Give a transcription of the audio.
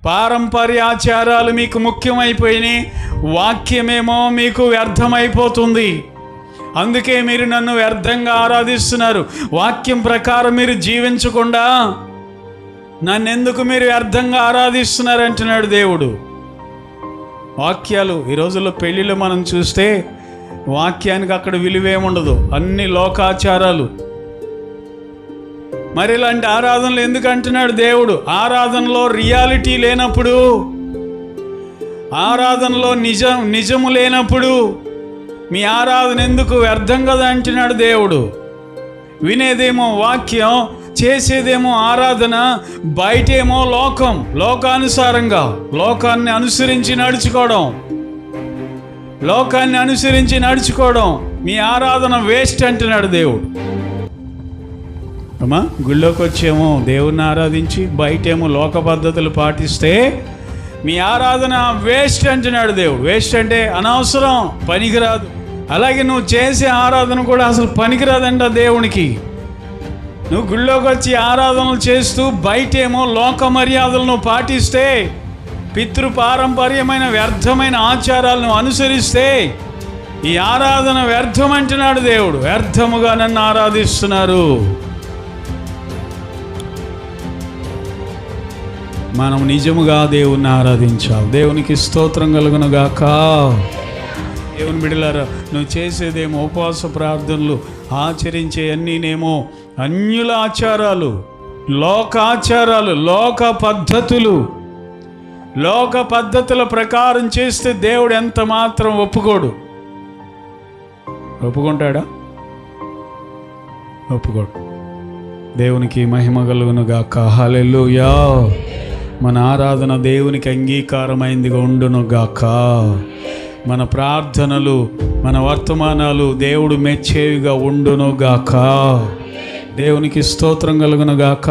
పారంపర్యాచారాలు మీకు ముఖ్యమైపోయినాయి, వాక్యమేమో మీకు వ్యర్థమైపోతుంది. అందుకే మీరు నన్ను వ్యర్థంగా ఆరాధిస్తున్నారు. వాక్యం ప్రకారం మీరు జీవించకుండా నన్నెందుకు మీరు వ్యర్థంగా ఆరాధిస్తున్నారు అంటున్నాడు దేవుడు. వాక్యాలు ఈ రోజుల్లో పెళ్ళిళ్ళు మనం చూస్తే వాక్యానికి అక్కడ విలువేముండదు, అన్ని లోకాచారాలు. మరి ఇలాంటి ఆరాధనలు ఎందుకు అంటున్నాడు దేవుడు? ఆరాధనలో రియాలిటీ లేనప్పుడు, ఆరాధనలో నిజము లేనప్పుడు మీ ఆరాధన ఎందుకు వ్యర్థం కదా అంటున్నాడు దేవుడు. వినేదేమో వాక్యం, చేసేదేమో ఆరాధన, బయటేమో లోకం, లోకానుసారంగా లోకాన్ని అనుసరించి నడుచుకోవడం. మీ ఆరాధన వేస్ట్ అంటున్నాడు దేవుడు. అమ్మా, గుళ్ళోకి వచ్చేమో దేవుణ్ణి ఆరాధించి బయటేమో లోక పద్ధతులు పాటిస్తే మీ ఆరాధన వేస్ట్ అంటున్నాడు దేవుడు. వేస్ట్ అంటే అనవసరం, పనికిరాదు. అలాగే నువ్వు చేసే ఆరాధన కూడా అసలు పనికిరాదంట దేవునికి. నువ్వు గుళ్ళోకి వచ్చి ఆరాధనలు చేస్తూ బయటేమో లోక మర్యాదలను పాటిస్తే, పితృపారంపర్యమైన వ్యర్థమైన ఆచారాలను అనుసరిస్తే ఈ ఆరాధన వ్యర్థం అంటున్నాడు దేవుడు. వ్యర్థముగా నన్ను ఆరాధిస్తున్నారు. మనం నిజముగా దేవుణ్ణి ఆరాధించాలి. దేవునికి స్తోత్రం కలుగును గాక. దేవుని బిడ్డలారా, నువ్వు చేసేదేమో ఉపవాస ప్రార్థనలు, ఆచరించే అన్నీనేమో అన్యుల ఆచారాలు, లోకాచారాలు, లోక పద్ధతుల ప్రకారం చేస్తే దేవుడు ఎంత మాత్రం ఒప్పుకుంటాడా? ఒప్పుకోడు. దేవునికి మహిమ కలుగును గాక. హల్లెలూయా. మన ఆరాధన దేవునికి అంగీకారమైందిగా ఉండును గాక. మన ప్రార్థనలు, మన వర్తమానాలు దేవుడు మెచ్చేవిగా ఉండును గాక. దేవునికి స్తోత్రం కలుగును గాక.